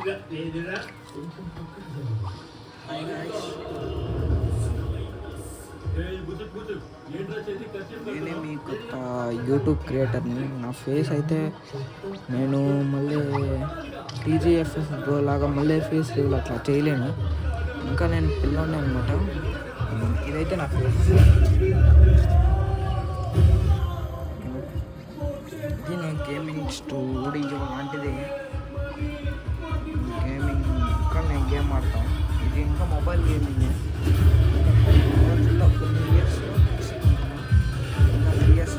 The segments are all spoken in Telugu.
హాయ్ గాయ్స్, నేనే మీ కొత్త యూట్యూబ్ క్రియేటర్ని. నా ఫేస్ అయితే నేను మళ్ళీ టీజీఎఫ్ఎస్ బ్రో లాగా మళ్ళీ ఫేస్ రివీల్ అట్లా చేయలేను, ఇంకా నేను పిల్లోనే అనమాట. ఇదైతే నా ఫేస్. ఇది నా గేమింగ్ స్టూడియో లాంటిది. గేమింగ్ ఇంకా నేను గేమ్ ఆడతాను. ఇది ఇంకా మొబైల్ గేమింగ్. కొన్ని ఇయర్స్ ఇంకా 3 years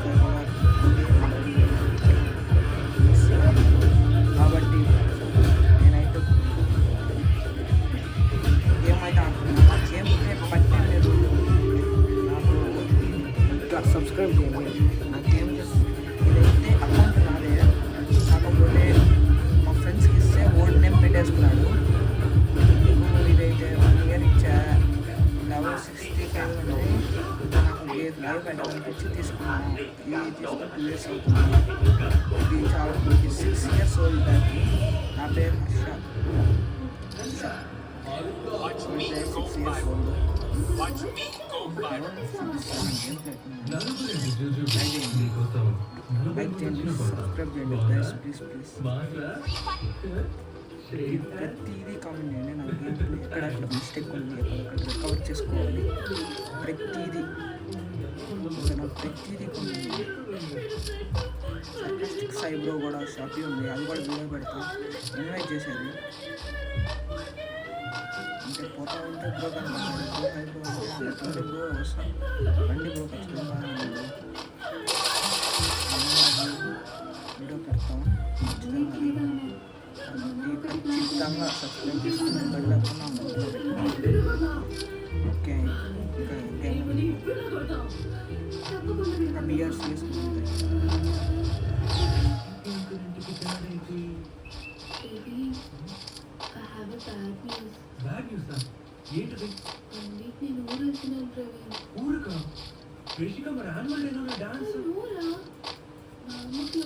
కాబట్టి నేనైతే గేమ్ అయితే ఆడుతున్నాను. ఆ గేమ్ పట్టలేదు నాకు. ఇంకా సబ్స్క్రైబ్ చేయండి. నా గేమ్ ఇదైతే అకౌంట్ నాదే, కాకపోతే మా ఫ్రెండ్స్కి ఇస్తే ఓల్డ్ నేమ్ పెట్టేసుకున్నాడు. ఇదైతే 1 year ఇచ్చా. లెవెల్ 65 ఉంది. నాకు లైవ్ పెట్టాలనిపించి తీసుకున్నాను. ఇది తీసుకుని 2 years అవుతుంది. ఇది చాలా 6 years ఓల్డ్ బ్యాక్. నా పేరు హర్ష. 6 years old. లైక్ చేయండి, సబ్స్క్రైబ్ చేయండి ప్లీజ్ ప్లీజ్. ప్రతిదీ కామెంట్ చేయండి. నా గేమ్ ఎక్కడెక్కడ మిస్టేక్ ఉంది, ఎక్కడెక్కడ రికవర్ చేసుకోవాలి, ప్రతిదీ సర్కాస్టిక్ సైబ్రో కూడా షాపీ ఉంది, అది కూడా వీడియో పెడతా. ఇన్వైట్ చేశారు అంటే పోతా ఉంటే బ్రో కనిపిస్తుంది. బ్రో వస్తాం రండి బ్రో, ఖచ్చితంగా వీడియో పెడతాం. ఖచ్చితంగా సబ్స్క్రైబ్ చేసుకుని వెళ్ళకుండా ఓకే. ఇంకా బియర్స్ చేసుకుంటాయి.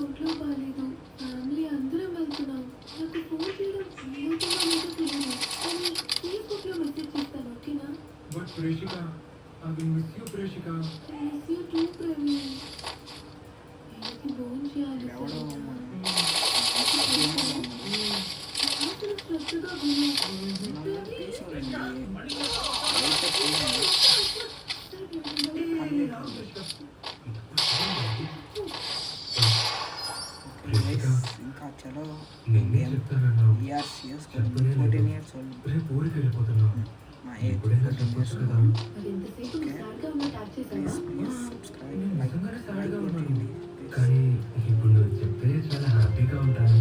ఒంట్లో బాగాలేదు, ఫ్యామిలీ అందరం వెళ్తున్నాం. నాకు ఫోన్ చేయడం ఫేస్బుక్లో మెసేజ్ చేస్తాను, ఓకేనా? But Preshika, I will miss you, Preshika. I miss you too, Praveen. ఏంటి ఫోన్ చేయాలి? శ్రద్ధగా ఇంకా చలో నేనే చెప్తాను. 14 years old. రేపు ఊరికి వెళ్ళిపోతున్నాను. మా ఏజ్ 14 years కదా. ప్లీజ్ సబ్స్క్రైబ్, లైక్ చేయండి. కానీ ఇప్పుడు నువ్వు చెప్తే చాలా హ్యాపీగా ఉంటాను.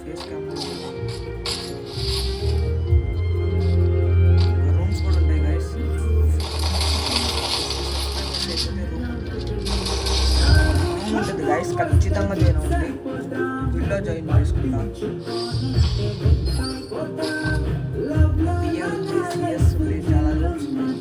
ఫేస్ కెమెరా రూమ్స్ కూడా ఉంటాయి గైస్. రూమ్ ఉంటుంది గైస్, ఖచ్చితంగా జాయిన్ అవ్వండి. వీడియో జాయిన్ చేసుకుంటా. సిఎస్ చాలా రూమ్స్ ఉన్నాయి.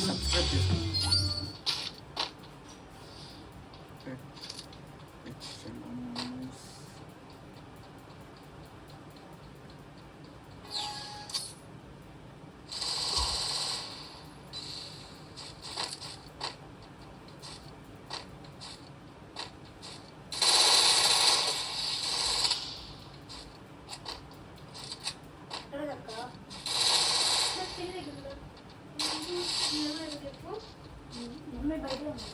సబ్స్క్రైబ్ చేసుకోండి. మమ్మీ బయట ఉంది.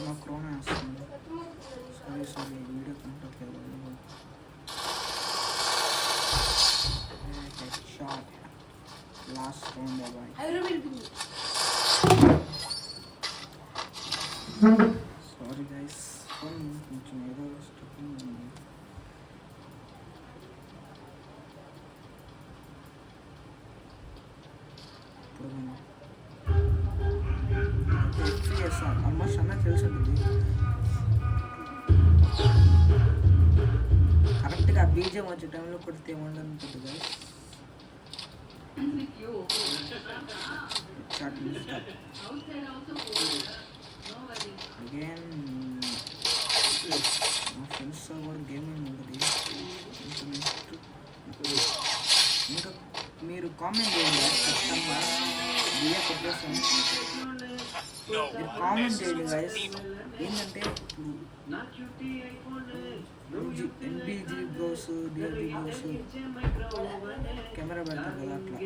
నాకు క్రోనా వస్తుంది. Sorry video control short last round bye. Sorry guys, కొంచెం ఏదో స్టకింగ్ ఉంది. ఆల్మోస్ట్ అన్న తెలిసి ఉంటుంది. కరెక్ట్గా బీజం వచ్చే టైంలో కొడితే ఏమంటుంది గైస్. అగైన్ మా ఫ్రెండ్స్ కూడా గేమింగ్ ఉంటుంది. ఇంకా మీరు కామెంట్ చేయండి ఖచ్చితంగా. బియ్య కొట్టేస్తాను, మీరు కామెంట్ చేయండి గైస్. ఏంటంటే ఇప్పుడు ఎన్బీజీ బ్రోస్, డిఎల్బీ బ్రోస్ కెమెరా పెడతారు కదా, అట్లా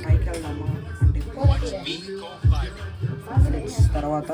పైకి వెళ్దామా అంటే తర్వాత